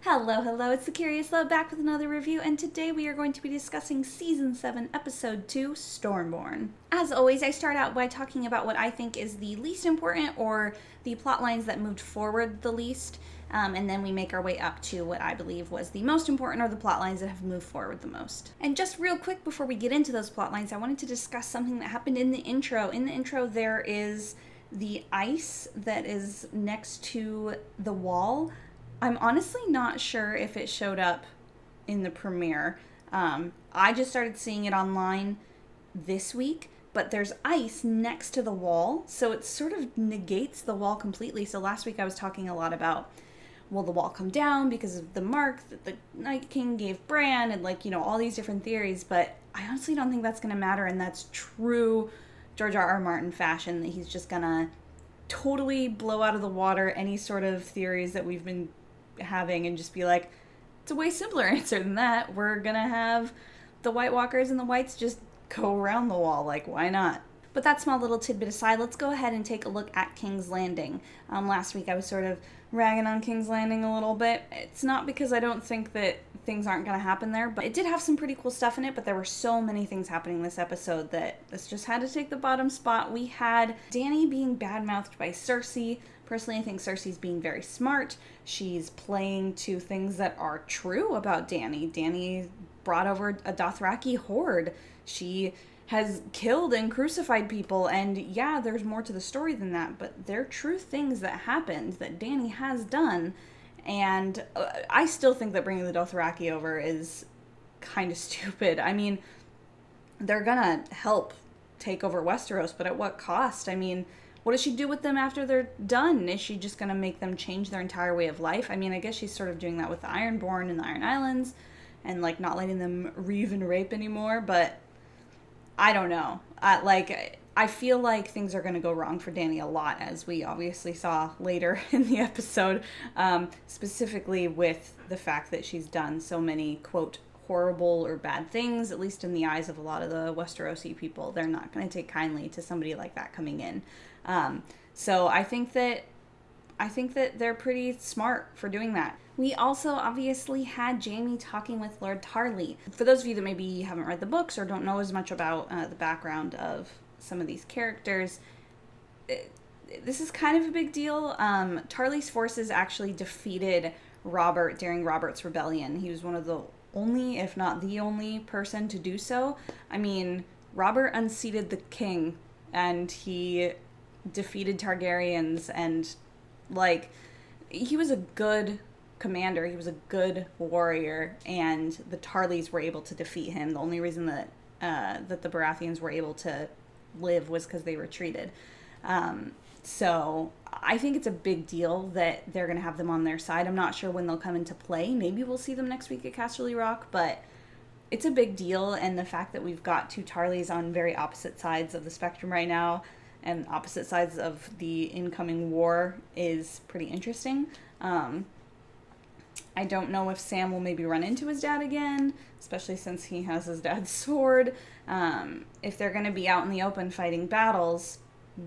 Hello, it's the Curious Love back with another review, and today we are going to be discussing Season 7, Episode 2, Stormborn. As always, I start out by talking about what I think is the least important, or the plot lines that moved forward the least, and then we make our way up to what I believe was the most important, or the plot lines that have moved forward the most. And just real quick before we get into those plot lines, I wanted to discuss something that happened in the intro. In the intro, there is the ice that is next to the wall. I'm honestly not sure if it showed up in the premiere. I just started seeing it online this week, but there's ice next to the wall, so it sort of negates the wall completely. So last week I was talking a lot about, will the wall come down because of the mark that the Night King gave Bran, and all these different theories, but I honestly don't think that's going to matter, and that's true George R.R. Martin fashion, that he's just going to totally blow out of the water any sort of theories that we've been having and just be like, it's a way simpler answer than that. We're gonna have the White Walkers and the Whites just go around the wall. Like, why not? But that small little tidbit aside, let's go ahead and take a look at King's Landing. Last week I was sort of ragging on King's Landing a little bit. It's not because I don't think that things aren't going to happen there, but it did have some pretty cool stuff in it, but there were so many things happening this episode that this just had to take the bottom spot. We had Dany being badmouthed by Cersei. Personally, I think Cersei's being very smart. She's playing to things that are true about Dany. Dany brought over a Dothraki horde. She has killed and crucified people, and yeah, there's more to the story than that, but they're true things that happened that Dany has done, and I still think that bringing the Dothraki over is kind of stupid. I mean, they're gonna help take over Westeros, but at what cost? I mean, what does she do with them after they're done? Is she just gonna make them change their entire way of life? I mean, I guess she's sort of doing that with the Ironborn and the Iron Islands, and not letting them reave and rape anymore, but I don't know. I feel like things are going to go wrong for Dany a lot, as we obviously saw later in the episode, specifically with the fact that she's done so many, quote, horrible or bad things, at least in the eyes of a lot of the Westerosi people. They're not going to take kindly to somebody like that coming in. So I think that they're pretty smart for doing that. We also obviously had Jaime talking with Lord Tarly. For those of you that maybe haven't read the books or don't know as much about the background of some of these characters, this is kind of a big deal. Tarly's forces actually defeated Robert during Robert's rebellion. He was one of the only, if not the only, person to do so. I mean, Robert unseated the king, and he defeated Targaryens, and he was a good commander, he was a good warrior, and the Tarlys were able to defeat him. The only reason that the Baratheons were able to live was because they retreated. So I think it's a big deal that they're going to have them on their side. I'm not sure when they'll come into play. Maybe we'll see them next week at Casterly Rock, but it's a big deal, and the fact that we've got two Tarlys on very opposite sides of the spectrum right now, and opposite sides of the incoming war, is pretty interesting. I don't know if Sam will maybe run into his dad again, especially since he has his dad's sword. If they're going to be out in the open fighting battles,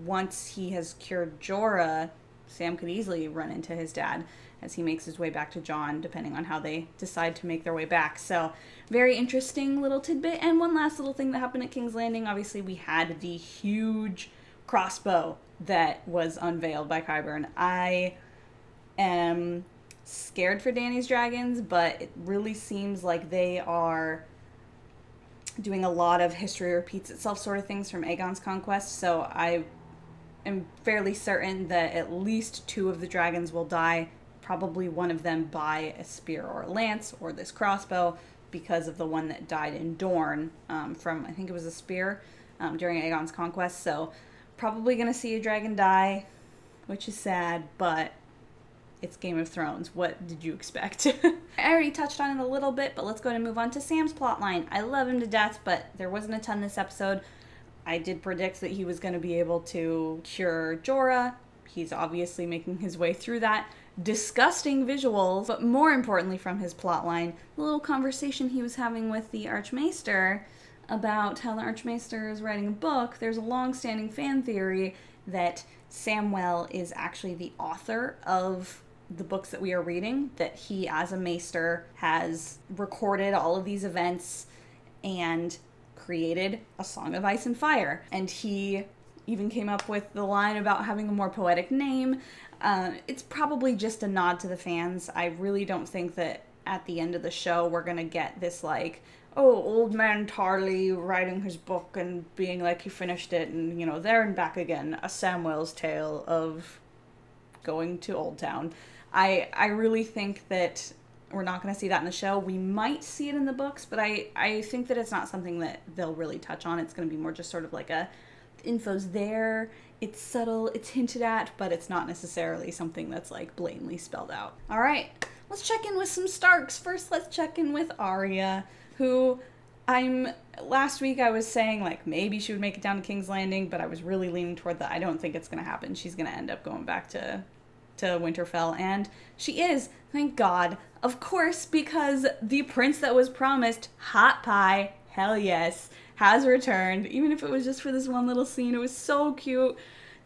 once he has cured Jorah, Sam could easily run into his dad as he makes his way back to Jon, depending on how they decide to make their way back. So, very interesting little tidbit. And one last little thing that happened at King's Landing. Obviously, we had the huge crossbow that was unveiled by Qyburn. I am scared for Dany's dragons, but it really seems like they are doing a lot of history repeats itself sort of things from Aegon's conquest, so I am fairly certain that at least two of the dragons will die, probably one of them by a spear or a lance or this crossbow, because of the one that died in Dorne from, I think it was a spear, during Aegon's conquest. So probably going to see a dragon die, which is sad, but it's Game of Thrones. What did you expect? I already touched on it a little bit, but let's go ahead and move on to Sam's plotline. I love him to death, but there wasn't a ton this episode. I did predict that he was going to be able to cure Jorah. He's obviously making his way through that. Disgusting visuals, but more importantly from his plotline, the little conversation he was having with the Archmaester about how the Archmaester is writing a book. There's a long-standing fan theory that Samwell is actually the author of the books that we are reading, that he, as a maester, has recorded all of these events and created a Song of Ice and Fire. And he even came up with the line about having a more poetic name. It's probably just a nod to the fans. I really don't think that at the end of the show we're gonna get this like, oh, old man Tarly writing his book and being like he finished it and, you know, there and back again, a Samwell's tale of going to Old Town. I really think that we're not going to see that in the show. We might see it in the books, but I think that it's not something that they'll really touch on. It's going to be more just sort of like the info's there, it's subtle, it's hinted at, but it's not necessarily something that's like blatantly spelled out. All right, let's check in with some Starks. First, let's check in with Arya, who last week I was saying like maybe she would make it down to King's Landing, but I was really leaning toward I don't think it's going to happen. She's going to end up going back to Winterfell, and she is, thank God, of course, because the prince that was promised, Hot Pie, hell yes, has returned, even if it was just for this one little scene. It was so cute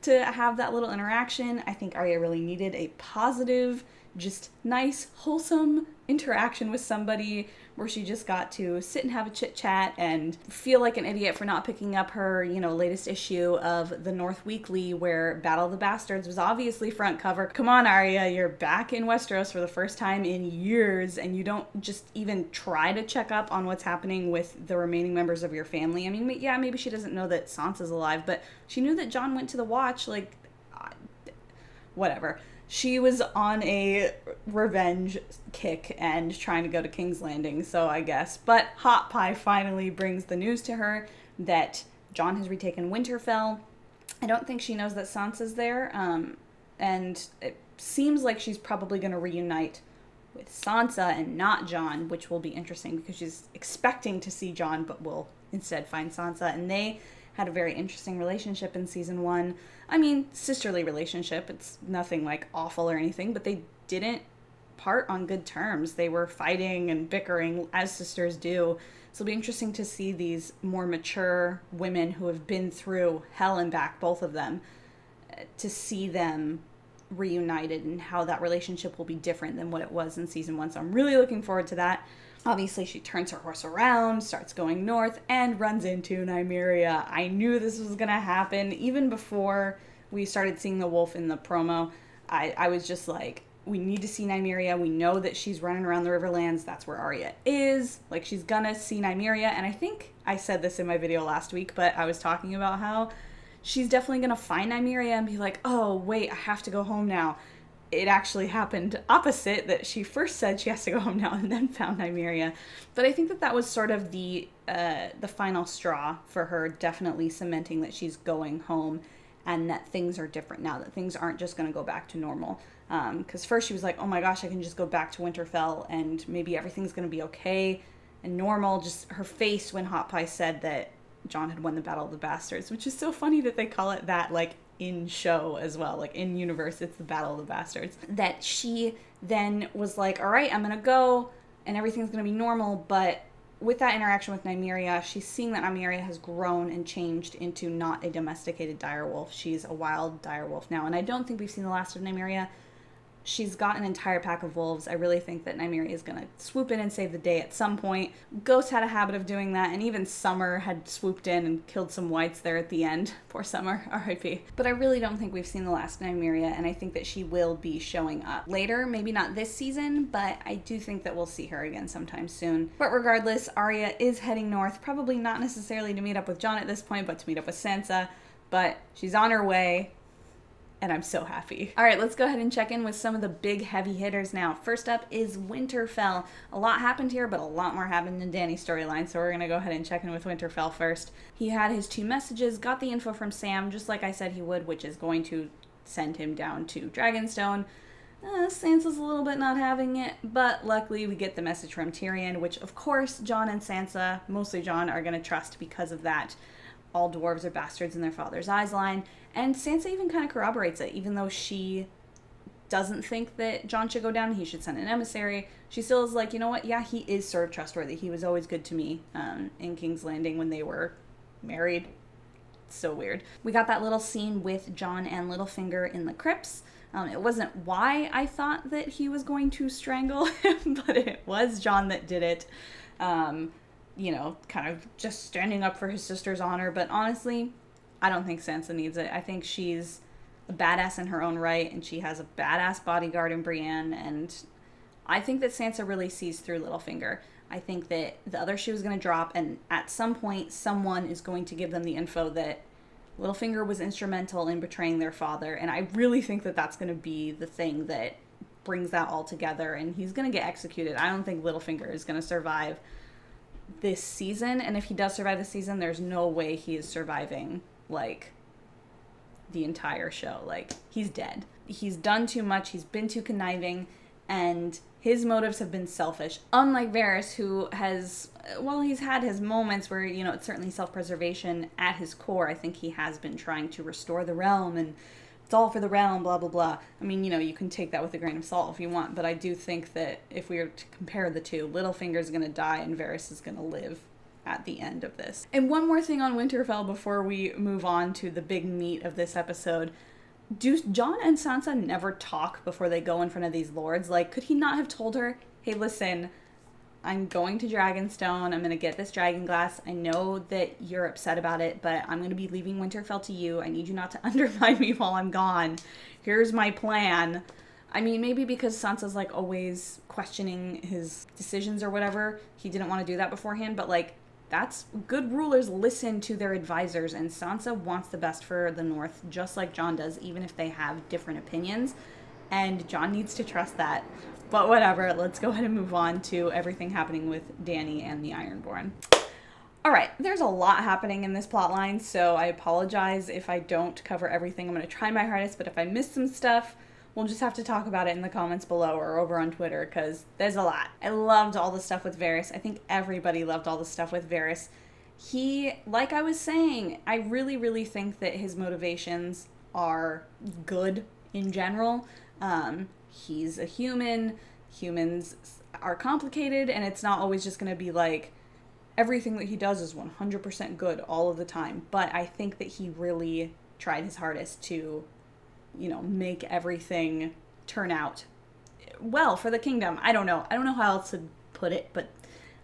to have that little interaction. I think Arya really needed a positive, just nice, wholesome interaction with somebody where she just got to sit and have a chit chat and feel like an idiot for not picking up her, latest issue of the North Weekly where Battle of the Bastards was obviously front cover. Come on, Arya, you're back in Westeros for the first time in years and you don't just even try to check up on what's happening with the remaining members of your family. I mean, yeah, maybe she doesn't know that Sansa's alive, but she knew that Jon went to the Watch, whatever. She was on a revenge kick and trying to go to King's Landing, so I guess. But Hot Pie finally brings the news to her that Jon has retaken Winterfell. I don't think she knows that Sansa's there, and it seems like she's probably going to reunite with Sansa and not Jon, which will be interesting because she's expecting to see Jon, but will instead find Sansa, and they had a very interesting relationship in season 1. I mean, sisterly relationship. It's nothing like awful or anything, but they didn't part on good terms. They were fighting and bickering as sisters do. So it'll be interesting to see these more mature women who have been through hell and back, both of them, to see them reunited and how that relationship will be different than what it was in season 1. So I'm really looking forward to that. Obviously, she turns her horse around, starts going north, and runs into Nymeria. I knew this was going to happen. Even before we started seeing the wolf in the promo, I was just like, we need to see Nymeria. We know that she's running around the Riverlands. That's where Arya is. Like, she's going to see Nymeria. And I think I said this in my video last week, but I was talking about how she's definitely going to find Nymeria and be like, oh, wait, I have to go home now. It actually happened opposite, that she first said she has to go home now and then found Nymeria. But I think that was sort of the final straw for her, definitely cementing that she's going home and that things are different now, that things aren't just going to go back to normal. Because first she was like, oh my gosh, I can just go back to Winterfell and maybe everything's going to be okay and normal. Just her face when Hot Pie said that Jon had won the Battle of the Bastards, which is so funny that they call it that, like, in show as well, like in universe, it's the Battle of the Bastards. That she then was like, all right, I'm gonna go and everything's gonna be normal. But with that interaction with Nymeria, she's seeing that Nymeria has grown and changed into not a domesticated direwolf. She's a wild direwolf now, and I don't think we've seen the last of Nymeria. She's got an entire pack of wolves. I really think that Nymeria is going to swoop in and save the day at some point. Ghost had a habit of doing that, and even Summer had swooped in and killed some whites there at the end. Poor Summer, R.I.P. But I really don't think we've seen the last of Nymeria, and I think that she will be showing up later. Maybe not this season, but I do think that we'll see her again sometime soon. But regardless, Arya is heading north, probably not necessarily to meet up with Jon at this point, but to meet up with Sansa. But she's on her way, and I'm so happy. All right, let's go ahead and check in with some of the big heavy hitters now. First up is Winterfell. A lot happened here, but a lot more happened in Dany's storyline, so we're gonna go ahead and check in with Winterfell first. He had his 2 messages, got the info from Sam, just like I said he would, which is going to send him down to Dragonstone. Sansa's a little bit not having it, but luckily we get the message from Tyrion, which of course Jon and Sansa, mostly Jon, are gonna trust because of that all dwarves are bastards in their father's eyes line. And Sansa even kind of corroborates it, even though she doesn't think that Jon should go down, he should send an emissary. She still is like, you know what, yeah, he is sort of trustworthy. He was always good to me in King's Landing when they were married. So weird. We got that little scene with Jon and Littlefinger in the crypts. It wasn't why I thought that he was going to strangle him, but it was Jon that did it. Kind of just standing up for his sister's honor. But honestly, I don't think Sansa needs it. I think she's a badass in her own right, and she has a badass bodyguard in Brienne, and I think that Sansa really sees through Littlefinger. I think that the other shoe is going to drop, and at some point, someone is going to give them the info that Littlefinger was instrumental in betraying their father, and I really think that that's going to be the thing that brings that all together, and he's going to get executed. I don't think Littlefinger is going to survive this season, and if he does survive the season, there's no way he is surviving, like, the entire show. Like, he's dead. He's done too much, he's been too conniving, and his motives have been selfish. Unlike Varys, who has, he's had his moments where, it's certainly self-preservation at his core. I think he has been trying to restore the realm, and it's all for the realm, blah, blah, blah. I mean, you can take that with a grain of salt if you want, but I do think that if we were to compare the two, Littlefinger's going to die and Varys is going to live at the end of this. And one more thing on Winterfell before we move on to the big meat of this episode. Do Jon and Sansa never talk before they go in front of these lords? Like, could he not have told her, hey, listen, I'm going to Dragonstone, I'm going to get this dragon glass, I know that you're upset about it, but I'm going to be leaving Winterfell to you, I need you not to undermine me while I'm gone, here's my plan. I mean, maybe because Sansa's, like, always questioning his decisions or whatever, he didn't want to do that beforehand, but, like, that's good. Rulers listen to their advisors, and Sansa wants the best for the North, just like Jon does, even if they have different opinions, and Jon needs to trust that. But whatever, let's go ahead and move on to everything happening with Dany and the Ironborn. Alright, there's a lot happening in this plotline, so I apologize if I don't cover everything. I'm going to try my hardest, but if I miss some stuff, we'll just have to talk about it in the comments below or over on Twitter, because there's a lot. I loved all the stuff with Varys. I think everybody loved all the stuff with Varys. He, like I was saying, I really, really think that his motivations are good in general. He's a human. Humans are complicated, and it's not always just going to be like, everything that he does is 100% good all of the time. But I think that he really tried his hardest to make everything turn out well for the kingdom. I don't know how else to put it, but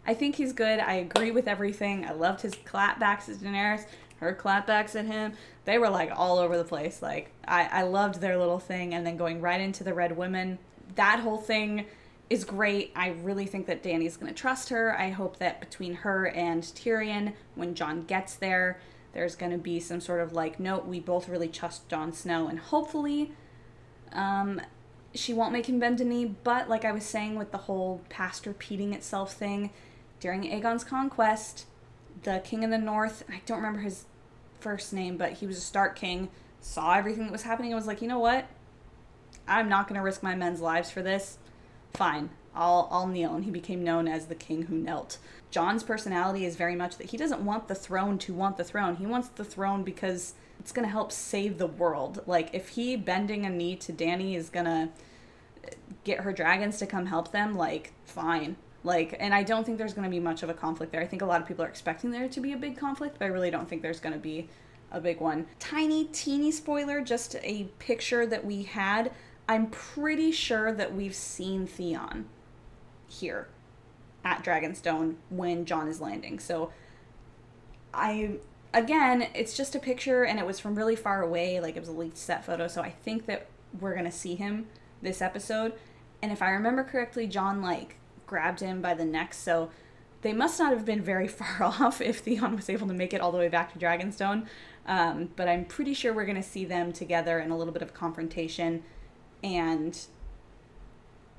I think he's good. I agree with everything. I loved his clapbacks at Daenerys, her clapbacks at him. They were, like, all over the place. Like, I loved their little thing, and then going right into the Red Women. That whole thing is great. I really think that Dany's going to trust her. I hope that between her and Tyrion, when Jon gets there, there's going to be some sort of, like, note, we both really trust Jon Snow, and hopefully she won't make him bend a knee, but like I was saying with the whole past repeating itself thing, during Aegon's conquest, the king in the north, I don't remember his first name, but he was a Stark king, saw everything that was happening and was like, you know what? I'm not going to risk my men's lives for this. Fine, I'll kneel, and he became known as the king who knelt. Jon's personality is very much that he doesn't want the throne to want the throne. He wants the throne because it's going to help save the world. Like, if he bending a knee to Dany is going to get her dragons to come help them, like, fine. Like, and I don't think there's going to be much of a conflict there. I think a lot of people are expecting there to be a big conflict, but I really don't think there's going to be a big one. Tiny, teeny spoiler, just a picture that we had. I'm pretty sure that we've seen Theon here at Dragonstone when Jon is landing. So again, it's just a picture, and it was from really far away, like it was a leaked set photo, so I think that we're going to see him this episode. And if I remember correctly, Jon, like, grabbed him by the neck, so they must not have been very far off if Theon was able to make it all the way back to Dragonstone. But I'm pretty sure we're going to see them together in a little bit of confrontation, and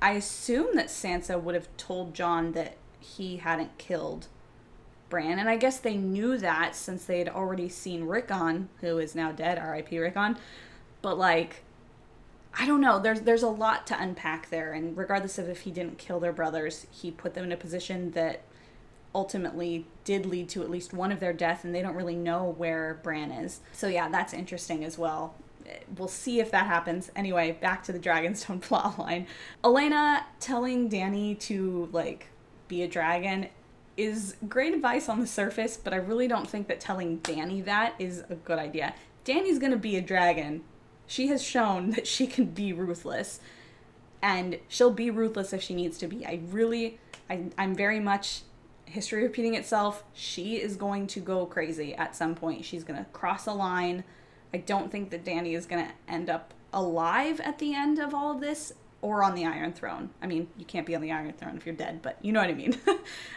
I assume that Sansa would have told Jon that he hadn't killed Bran, and I guess they knew that since they had already seen Rickon, who is now dead, R.I.P. Rickon, but, like, I don't know, there's a lot to unpack there, and regardless of if he didn't kill their brothers, he put them in a position that ultimately did lead to at least one of their death, and they don't really know where Bran is. So yeah, that's interesting as well. We'll see if that happens. Anyway, back to the Dragonstone plotline. Olenna telling Dany to, like, be a dragon is great advice on the surface, but I really don't think that telling Dany that is a good idea. Dany's gonna be a dragon. She has shown that she can be ruthless, and she'll be ruthless if she needs to be. I'm very much, history repeating itself. She is going to go crazy at some point. She's going to cross a line. I don't think that Dany is going to end up alive at the end of all of this, or on the Iron Throne. I mean, you can't be on the Iron Throne if you're dead, but you know what I mean.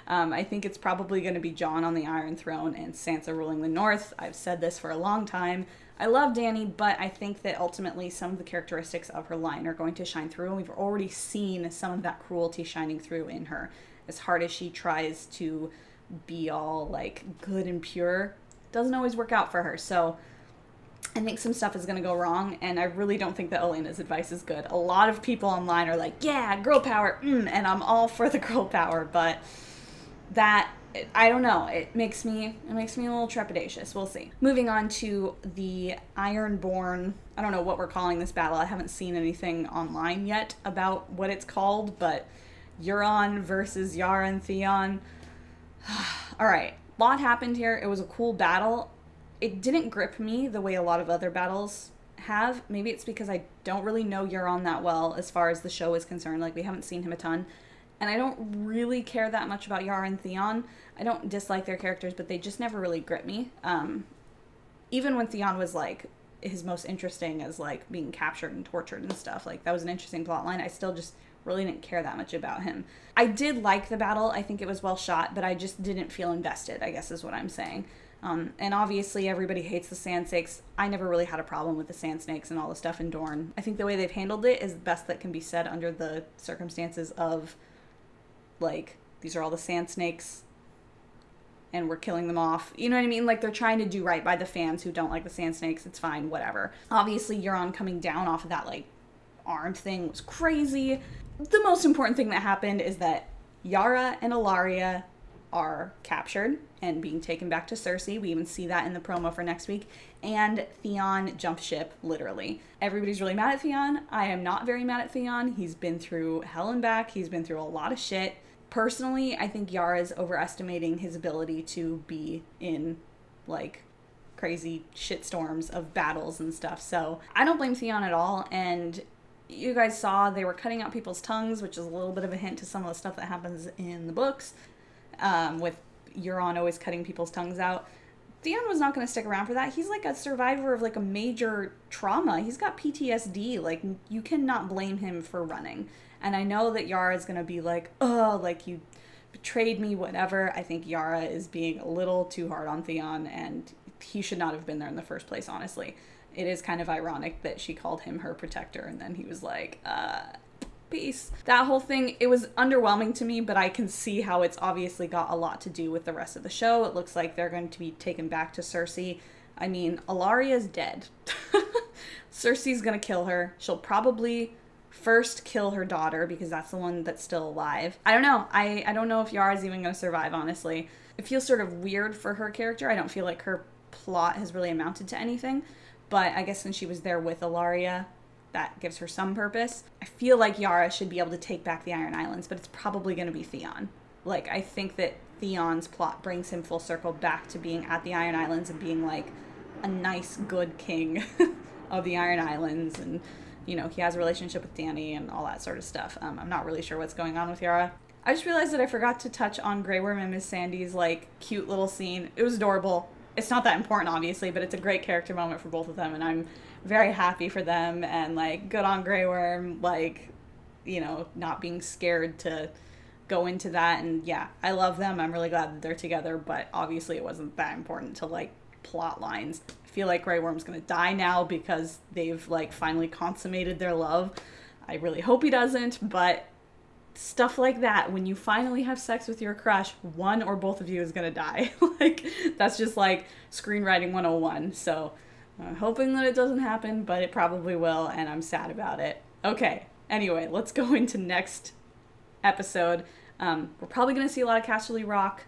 I think it's probably going to be Jon on the Iron Throne and Sansa ruling the North. I've said this for a long time. I love Dany, but I think that ultimately some of the characteristics of her line are going to shine through, and we've already seen some of that cruelty shining through in her. As hard as she tries to be all, like, good and pure, it doesn't always work out for her. So I think some stuff is going to go wrong, and I really don't think that Olenna's advice is good. A lot of people online are like, yeah, girl power, and I'm all for the girl power, but that, I don't know, it makes me a little trepidatious. We'll see. Moving on to the Ironborn, I don't know what we're calling this battle. I haven't seen anything online yet about what it's called, but Euron versus Yara and Theon. All right, a lot happened here. It was a cool battle. It didn't grip me the way a lot of other battles have. Maybe it's because I don't really know Euron that well as far as the show is concerned. Like, we haven't seen him a ton. And I don't really care that much about Yara and Theon. I don't dislike their characters, but they just never really grip me. Even when Theon was, like, his most interesting as, like, being captured and tortured and stuff. Like, that was an interesting plot line. I still just really didn't care that much about him. I did like the battle. I think it was well shot, but I just didn't feel invested, I guess is what I'm saying. And obviously everybody hates the Sand Snakes. I never really had a problem with the Sand Snakes and all the stuff in Dorne. I think the way they've handled it is the best that can be said under the circumstances of, like, these are all the Sand Snakes and we're killing them off. You know what I mean? Like, they're trying to do right by the fans who don't like the Sand Snakes. It's fine, whatever. Obviously, Euron coming down off of that, like, arm thing was crazy. The most important thing that happened is that Yara and Arya are captured and being taken back to Cersei. We even see that in the promo for next week. And Theon jumped ship, literally. Everybody's really mad at Theon. I am not very mad at Theon. He's been through hell and back. He's been through a lot of shit. Personally, I think Yara's overestimating his ability to be in, like, crazy shitstorms of battles and stuff. So I don't blame Theon at all. And you guys saw they were cutting out people's tongues, which is a little bit of a hint to some of the stuff that happens in the books. With Euron always cutting people's tongues out. Theon was not going to stick around for that. He's like a survivor of like a major trauma. He's got PTSD. Like, you cannot blame him for running. And I know that Yara is going to be like, oh, like, you betrayed me, whatever. I think Yara is being a little too hard on Theon, and he should not have been there in the first place, honestly. It is kind of ironic that she called him her protector, and then he was like, peace. That whole thing, it was underwhelming to me, but I can see how it's obviously got a lot to do with the rest of the show. It looks like they're going to be taken back to Cersei. I mean, Arya's dead. Cersei's going to kill her. She'll probably first kill her daughter because that's the one that's still alive. I don't know. I don't know if Yara's even going to survive, honestly. It feels sort of weird for her character. I don't feel like her plot has really amounted to anything, but I guess since she was there with Arya, that gives her some purpose. I feel like Yara should be able to take back the Iron Islands, but it's probably going to be Theon. Like, I think that Theon's plot brings him full circle back to being at the Iron Islands and being, like, a nice, good king of the Iron Islands. And, you know, he has a relationship with Dany and all that sort of stuff. I'm not really sure what's going on with Yara. I just realized that I forgot to touch on Grey Worm and Miss Sandy's, like, cute little scene. It was adorable. It's not that important, obviously, but it's a great character moment for both of them, and I'm very happy for them, and, like, good on Grey Worm, like, you know, not being scared to go into that. And yeah, I love them. I'm really glad that they're together, but obviously it wasn't that important to, like, plot lines. I feel like Grey Worm's gonna die now because they've, like, finally consummated their love. I really hope he doesn't, but stuff like that, when you finally have sex with your crush, one or both of you is gonna die. Like, that's just, like, screenwriting 101. So I'm hoping that it doesn't happen, but it probably will, and I'm sad about it. Okay, anyway, let's go into next episode. We're probably going to see a lot of Casterly Rock.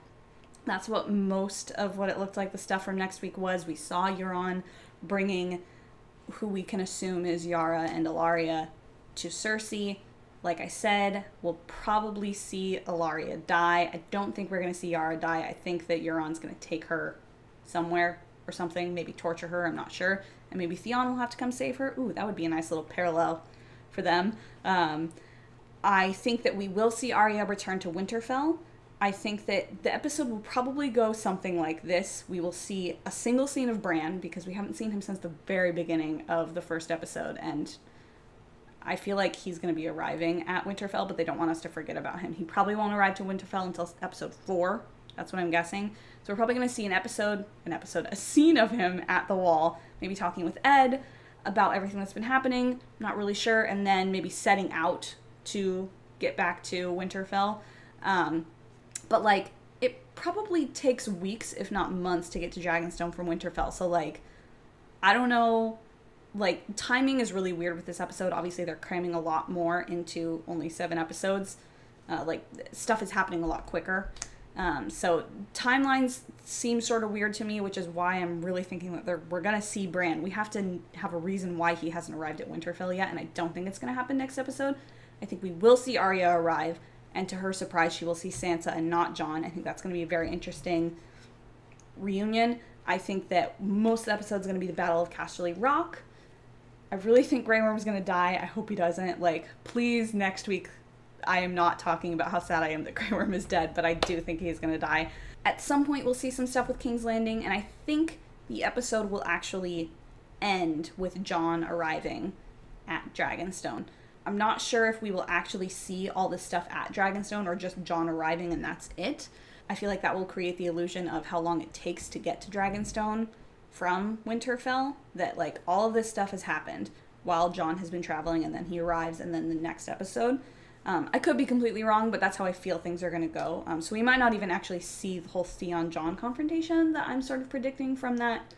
That's what most of what it looked like the stuff from next week was. We saw Euron bringing who we can assume is Yara and Arya to Cersei. Like I said, we'll probably see Arya die. I don't think we're going to see Yara die. I think that Euron's going to take her somewhere or something, maybe torture her, I'm not sure, and maybe Theon will have to come save her. Ooh, that would be a nice little parallel for them. I think that we will see Arya return to Winterfell. I think that the episode will probably go something like this. We will see a single scene of Bran, because we haven't seen him since the very beginning of the first episode, and I feel like he's going to be arriving at Winterfell, but they don't want us to forget about him. He probably won't arrive to Winterfell until episode 4. That's what I'm guessing. So we're probably going to see a scene of him at the wall, maybe talking with Ed about everything that's been happening. Not really sure. And then maybe setting out to get back to Winterfell. But, like, it probably takes weeks, if not months, to get to Dragonstone from Winterfell. So, like, I don't know. Like, timing is really weird with this episode. Obviously, they're cramming a lot more into only 7 episodes. Like, stuff is happening a lot quicker. So timelines seem sort of weird to me, which is why I'm really thinking that we're going to see Bran. We have to have a reason why he hasn't arrived at Winterfell yet, and I don't think it's going to happen next episode. I think we will see Arya arrive, and to her surprise, she will see Sansa and not Jon. I think that's going to be a very interesting reunion. I think that most of the episode is going to be the Battle of Casterly Rock. I really think Grey Worm's going to die. I hope he doesn't. Like, please, next week, I am not talking about how sad I am that Grey Worm is dead, but I do think he's going to die. At some point, we'll see some stuff with King's Landing, and I think the episode will actually end with Jon arriving at Dragonstone. I'm not sure if we will actually see all this stuff at Dragonstone or just Jon arriving and that's it. I feel like that will create the illusion of how long it takes to get to Dragonstone from Winterfell, that, like, all of this stuff has happened while Jon has been traveling, and then he arrives, and then the next episode. I could be completely wrong, but that's how I feel things are going to go. So we might not even actually see the whole Theon-Jon confrontation that I'm sort of predicting from that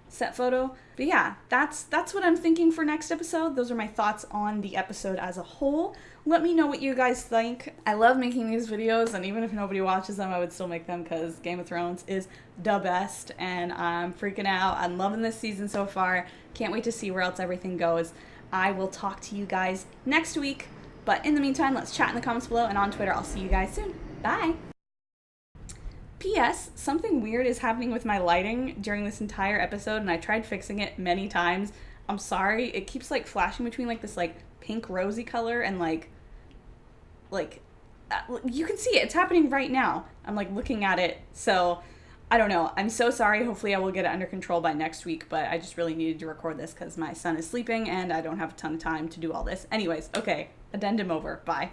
set photo. But yeah, that's what I'm thinking for next episode. Those are my thoughts on the episode as a whole. Let me know what you guys think. I love making these videos, and even if nobody watches them, I would still make them because Game of Thrones is the best, and I'm freaking out. I'm loving this season so far. Can't wait to see where else everything goes. I will talk to you guys next week. But in the meantime, let's chat in the comments below, and on Twitter. I'll see you guys soon. Bye! P.S. Something weird is happening with my lighting during this entire episode, and I tried fixing it many times. I'm sorry. It keeps, like, flashing between, like, this, like, pink rosy color and, like, you can see it. It's happening right now. I'm, like, looking at it. So, I don't know. I'm so sorry. Hopefully I will get it under control by next week, but I just really needed to record this because my son is sleeping, and I don't have a ton of time to do all this. Anyways, okay. Addendum over. Bye.